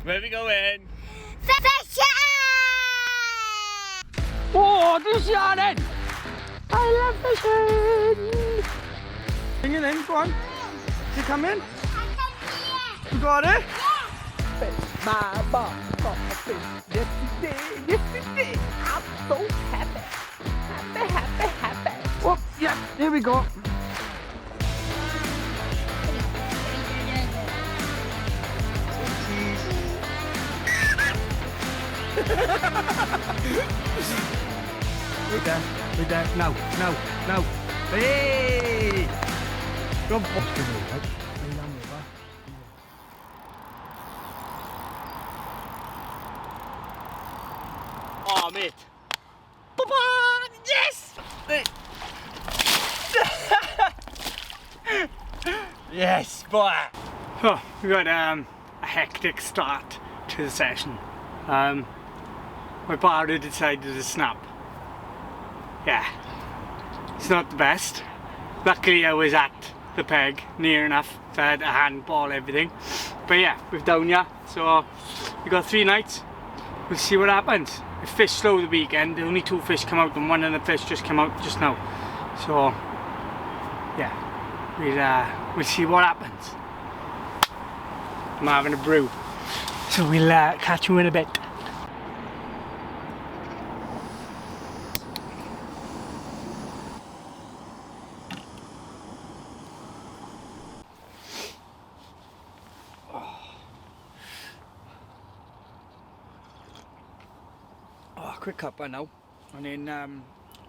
Where are we going? Fishing! Oh, do you see that then? I love fishing! Bring it in, go on. Is it coming? You got it? Yeah! My mom got a fish yesterday. I'm so happy. Happy. Oh, yeah, here we go. Wait there. No. Hey! Good boy. Oh, mate. Papa! Yes! Yes, boy! Oh, we got a hectic start to the session. My partner decided to snap. Yeah, it's not the best. Luckily I was at the peg, near enough, so I had a handball, everything. But yeah, we're down here, so we got 3 nights. We'll see what happens. We fished slow the weekend, only 2 fish come out and one of the fish just came out just now. So yeah, we'll see what happens. I'm having a brew, so we'll catch you in a bit. Quick cuppa now, and then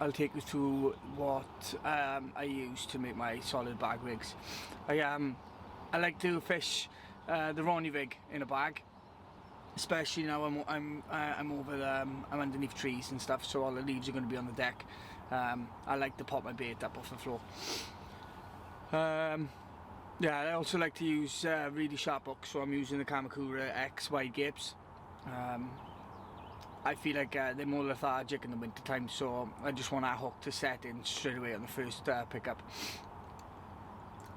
I'll take you through what I use to make my solid bag rigs. I like to fish the Ronnie rig in a bag, especially now I'm I'm underneath trees and stuff, so all the leaves are going to be on the deck. I like to pop my bait up off the floor. Yeah, I also like to use really sharp hooks, so I'm using the Kamakura X wide gapes. I feel like they're more lethargic in the winter time, so I just want that hook to set in straight away on the first pickup.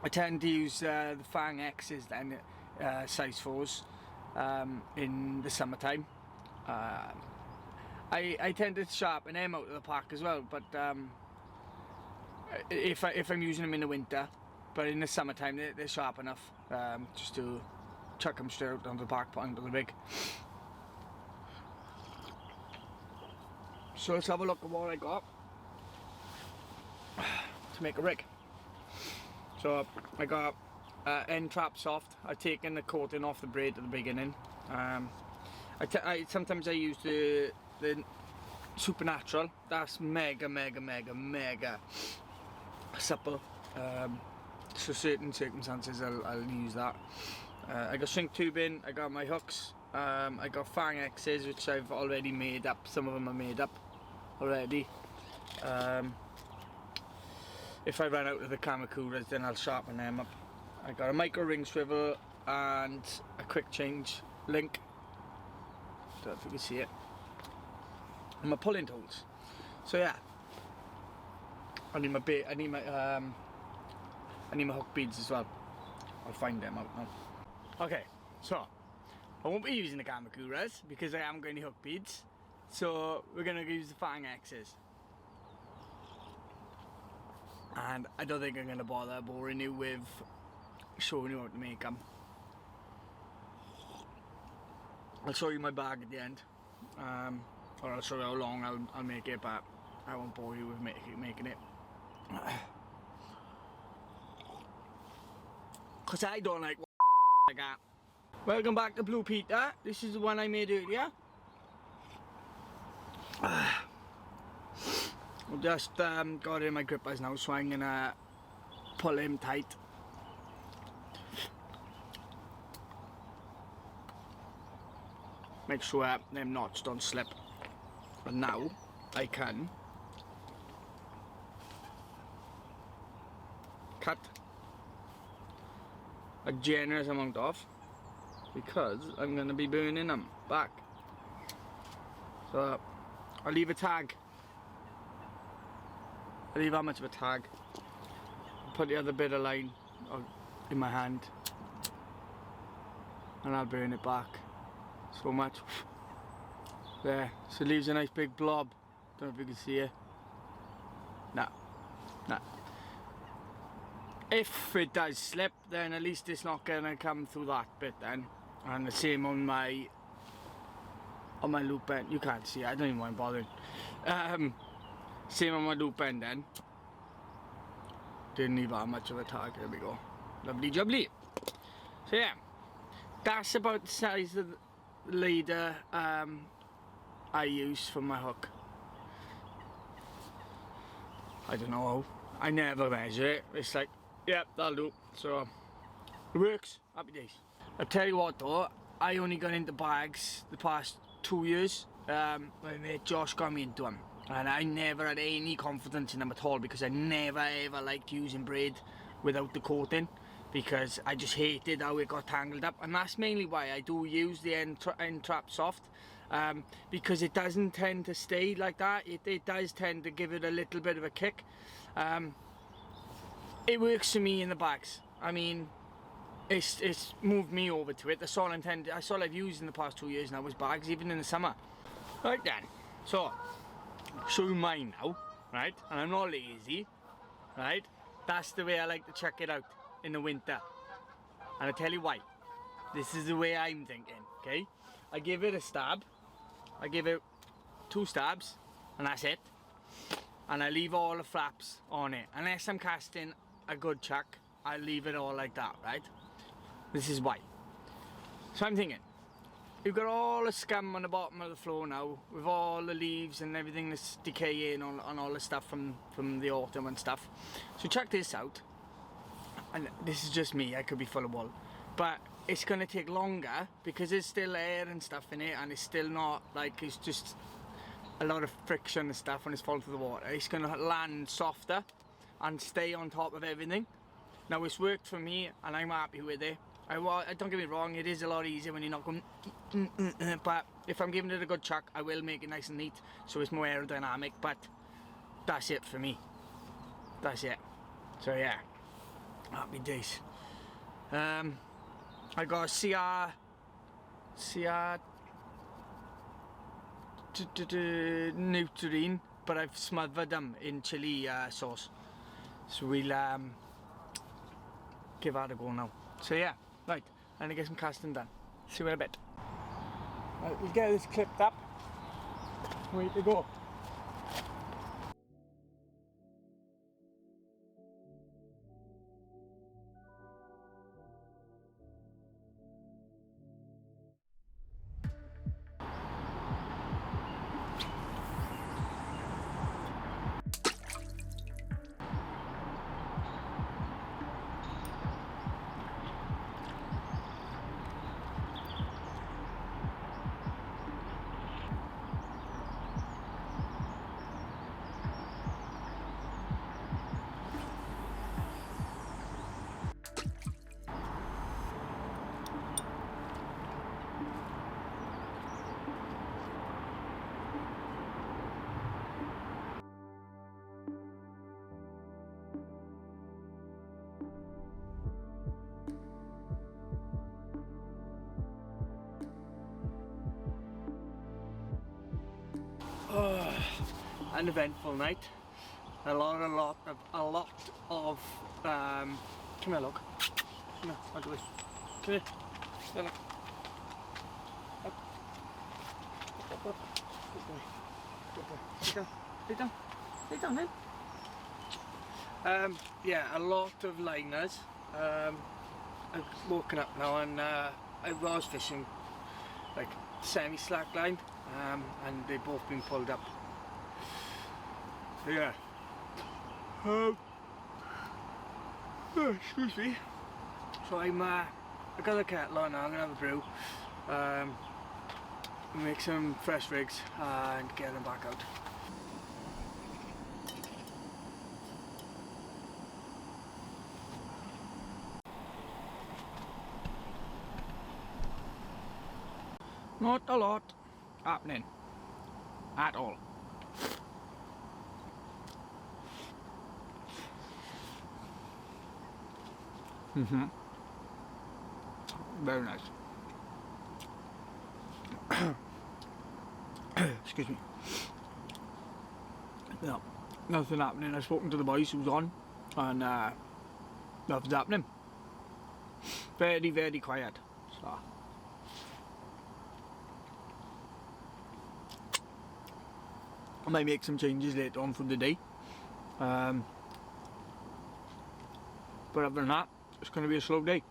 I tend to use the Fang X's then, size 4s, in the summertime. I tend to sharpen them out of the pack as well, but if I'm using them in the winter, but in the summertime they're sharp enough just to chuck them straight out onto the pack, put under the rig. So let's have a look at what I got to make a rig. So I got end trap soft. I've taken the coating off the braid at the beginning. Sometimes I use the Supernatural. That's mega supple. So certain circumstances I'll use that. I got shrink tubing. I got my hooks. I got Fang X's, which I've already made up. Some of them are made up already. If I run out of the Kamakuras, then I'll sharpen them up. I got a micro ring swivel and a quick change link. Don't know if you can see it. And my pulling tools. So yeah, I need my bait. I need my hook beads as well. I'll find them out now. Okay, so I won't be using the Kamakuras because I haven't got any hook beads. So we're gonna use the Fang X's. And I don't think I'm gonna bother boring you with showing you how to make them. I'll show you my bag at the end, or I'll show you how long I'll make it, but I won't bore you with making it. Cause I don't like like that. Welcome back to Blue Peter. This is the one I made earlier. I've just got in my grippers now, so I'm gonna pull him tight. Make sure them knots don't slip. And now I can cut a generous amount off because I'm going to be burning them back. So I'll leave a tag. I'll leave how much of a tag. I'll put the other bit of line in my hand and I'll burn it back. so much. There, so it leaves a nice big blob. Don't know if you can see it. No. If it does slip, then at least it's not gonna come through that bit then. And the same on my loop end. You can't see it, I don't even mind bothering. Same on my loop end then. Didn't leave that much of a tag. There we go. Lovely jubbly. So yeah, that's about the size of the leader I use for my hook. I don't know how. I never measure it. It's like, yep, that'll do. So it works. Happy days. I'll tell you what though, I only got into bags the past 2 years. My mate Josh got me into them, and I never had any confidence in them at all because I never ever liked using braid without the coating, because I just hated how it got tangled up. And that's mainly why I do use the end trap soft, because it doesn't tend to stay like that. It does tend to give it a little bit of a kick. It works for me in the bags. I mean, it's moved me over to it. That's all I've used in the past 2 years now was bags, even in the summer. Right then, so I'll show you mine now, right? And I'm not lazy, right? That's the way I like to check it out in the winter. And I'll tell you why. This is the way I'm thinking, okay? I give it a stab. I give it 2 stabs, and that's it. And I leave all the flaps on it. Unless I'm casting a good chuck, I leave it all like that, right? This is why. So I'm thinking, you've got all the scum on the bottom of the floor now, with all the leaves and everything that's decaying on all the stuff from the autumn and stuff. So check this out. And this is just me, I could be full of wool. But it's gonna take longer because there's still air and stuff in it, and it's still not like, it's just a lot of friction and stuff when it's falling through the water. It's gonna land softer and stay on top of everything. Now it's worked for me and I'm happy with it. Don't get me wrong, it is a lot easier when you're not going but if I'm giving it a good chuck, I will make it nice and neat so it's more aerodynamic. But that's it for me. That's it. So yeah, happy days. I got a CR Neutrine, but I've smothered them in chili sauce. So we'll give that a go now. So yeah, right, I'm gonna get some casting done. See you in a bit. Right, we'll get this clipped up. Ready to go. An eventful night. A lot of come here, look. Come here, I'll do it. Come here. There, look. Up. Good boy. Good boy. Lay down. Lay down then. Yeah, a lot of liners. I've woken up now and I was fishing like semi-slack line, and they've both been pulled up. Yeah. Excuse me. So I got the kettle on now. I'm gonna have a brew, make some fresh rigs and get them back out. Not a lot happening at all. Very nice. Excuse me. No, nothing happening. I've spoken to the boys who's on, and nothing's happening. Very, very quiet. So I might make some changes later on from the day. But other than that, it's going to be a slow day.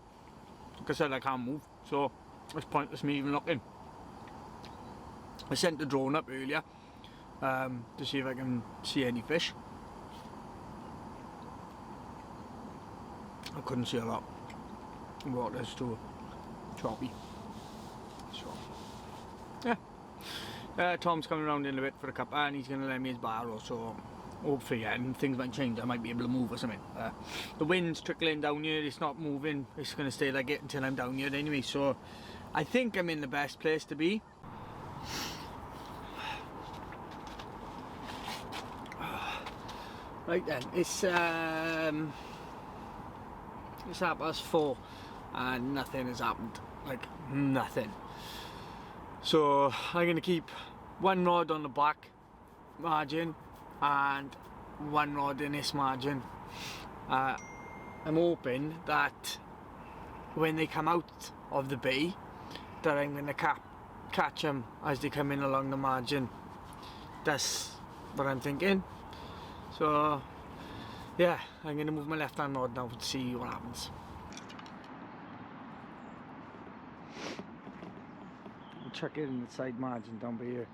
Like I said, I can't move, so it's pointless me even looking. I sent the drone up earlier to see if I can see any fish. I couldn't see a lot. The water's too choppy. So, yeah. Tom's coming around in a bit for a cup, and he's going to lend me his barrow, so hopefully, yeah, and things might change. I might be able to move or something. The wind's trickling down here, it's not moving. It's going to stay like it until I'm down here anyway, so I think I'm in the best place to be. Right then, it's 4:30 and nothing has happened, like nothing. So I'm going to keep one rod on the back margin and one rod in this margin. I'm hoping that when they come out of the bay that I'm going to catch them as they come in along the margin. That's what I'm thinking. So yeah, I'm going to move my left hand rod now to see what happens. I'll chuck it in the side margin down by here.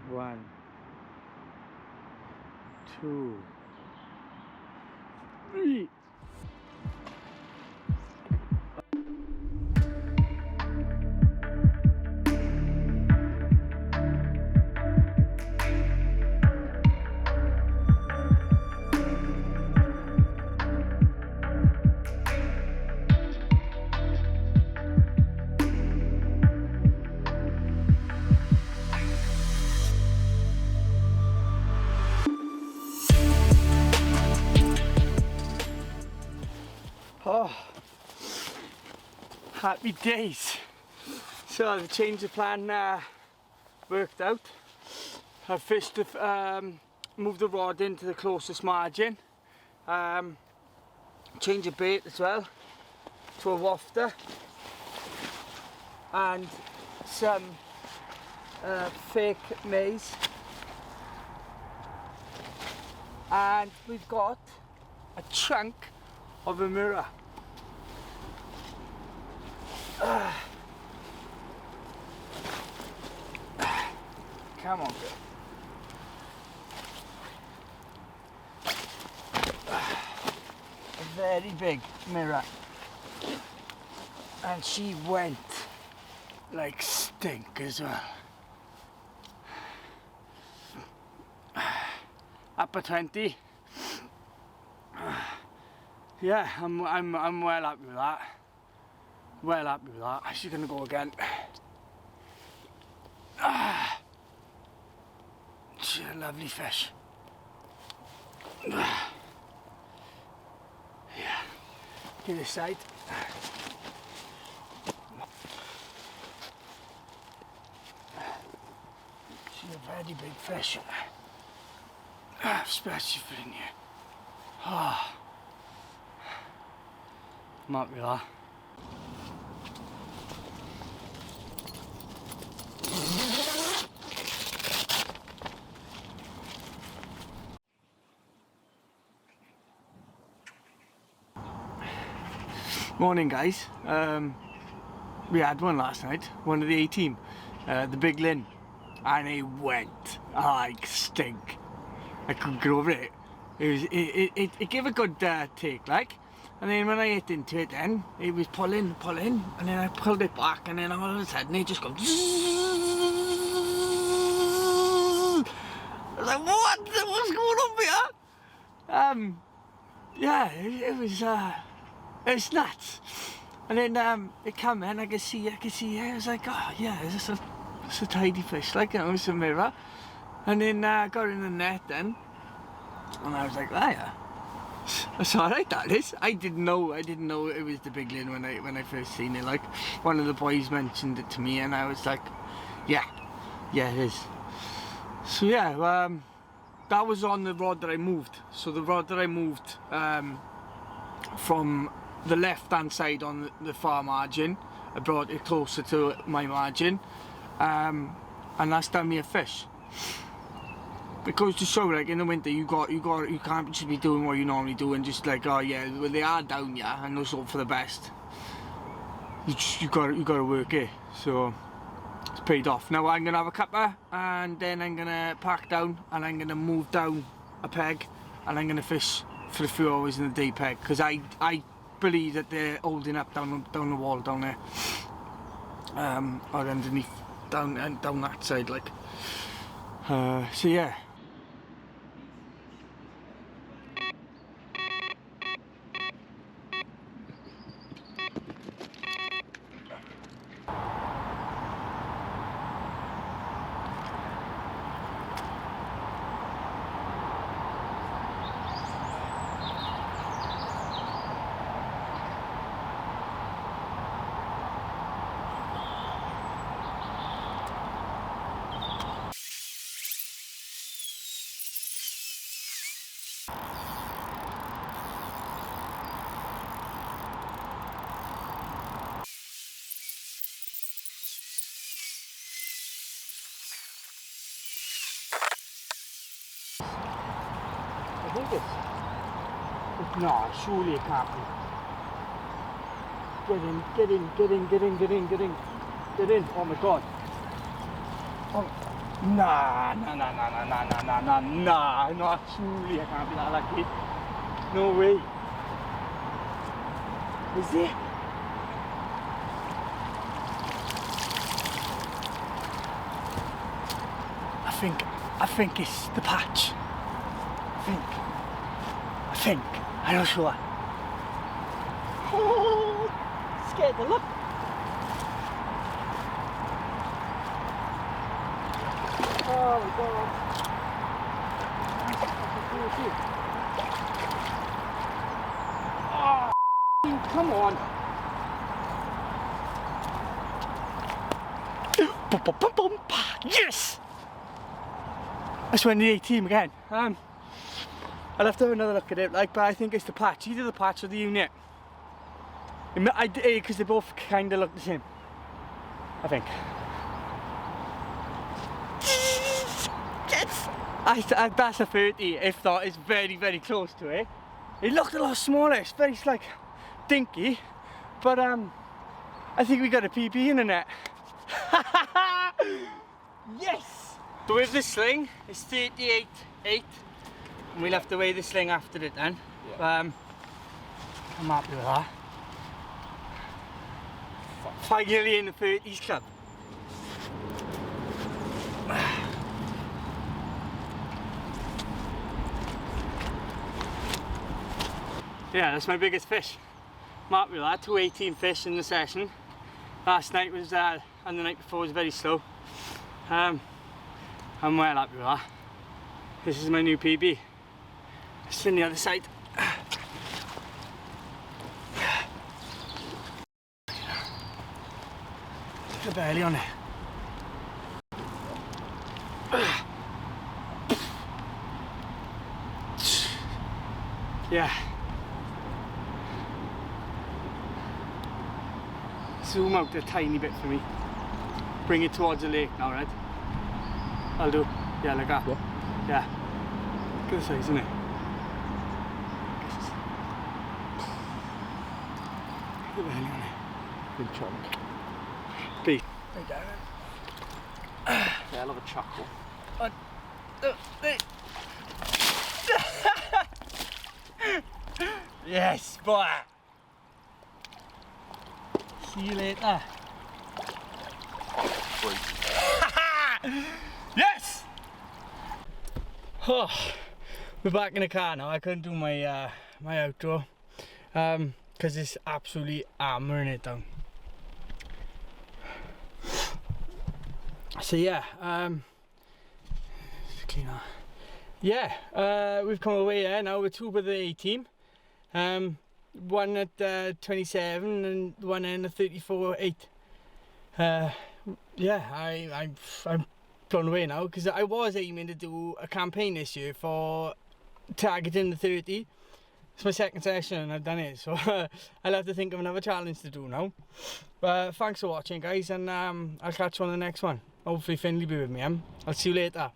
One, two, three. Oh, happy days. So the change of plan worked out. I fished moved the rod into the closest margin. Change of bait as well to a wafter and some fake maize. And we've got a chunk of a mirror. Come on, girl. A very big mirror. And she went like stink as well. Up a 20. Yeah, I'm well happy with that. Well happy with that. She's gonna go again. She's a lovely fish. Yeah. Get this side. She's a very big fish. Especially for in here. Oh. I'm happy with that. Morning guys, we had one last night, one of the A-team, the big Lynn, and it went like stink. I couldn't get over it. It gave a good take, like, and then when I hit into it then, it was pulling, and then I pulled it back, and then all of a sudden it just goes I was like, what? What's going on here? Yeah, it was nuts. And then it came in, I could see it. I was like, oh yeah, it's a tidy fish, like, you know, it's a mirror. And then got in the net then, And I was like, ah, yeah. That's alright, that is. I didn't know it was the big lin when I first seen it. Like, one of the boys mentioned it to me and I was like, yeah, it is. So yeah, that was on the rod that I moved. So the rod that I moved from the left hand side on the far margin, I brought it closer to my margin, and that's done me a fish. It goes to show, like, in the winter you can't just be doing what you normally do and just like, oh yeah, well, they are down, yeah, and let's hope for the best. You gotta work it. So it's paid off. Now I'm gonna have a cuppa and then I'm gonna park down and I'm gonna move down a peg and I'm gonna fish for a few hours in the day peg, because I believe that they're holding up down the wall down there, or underneath down that side, like. So yeah. I think it's no, surely it can't be. Get in. Oh my god. Oh, nah, no, surely I can't be that lucky. No way. Is it? I think it's the patch. I think. I'm not sure. Oh, scared to look. Oh my god. Oh, come on. Yes! That's when the 18 again. I'll have to have another look at it, like, but I think it's the patch, either the patch or the unit. Because they both kind of look the same, I think. Yes! That's a 30, if not, it's very, very close to it. It looked a lot smaller, it's very, like, dinky, but I think we got a PB in the net. Yes! So with this sling, it's 38.8. And we'll have to weigh the sling after it then. Yeah. I'm happy with that. Finally in the 30s club. Yeah, that's my biggest fish. I'm happy with that. 218 fish in the session. Last night was, and the night before was very slow. I'm well happy with that. This is my new PB. It's on the other side. The belly on it. Yeah. Zoom out a tiny bit for me. Bring it towards the lake now, right? I'll do. Yeah, like that. Yeah. Good size, isn't it? The belly on it. Big chunk. Big. Right down. Yeah, I love a chuckle. 1, 2, 3. Yes, boy. See you later. Yes! Oh, we're back in the car now. I couldn't do my my outro because it's absolutely hammering it down. So yeah, clean up. yeah, we've come away here now with two with the A team. One at 27 and one in at 34.8. Yeah, I'm blown away now because I was aiming to do a campaign this year for targeting the 30. It's my second session and I've done it, so I'll have to think of another challenge to do now. But thanks for watching, guys, and I'll catch you on the next one. Hopefully Finley will be with me. I'll see you later.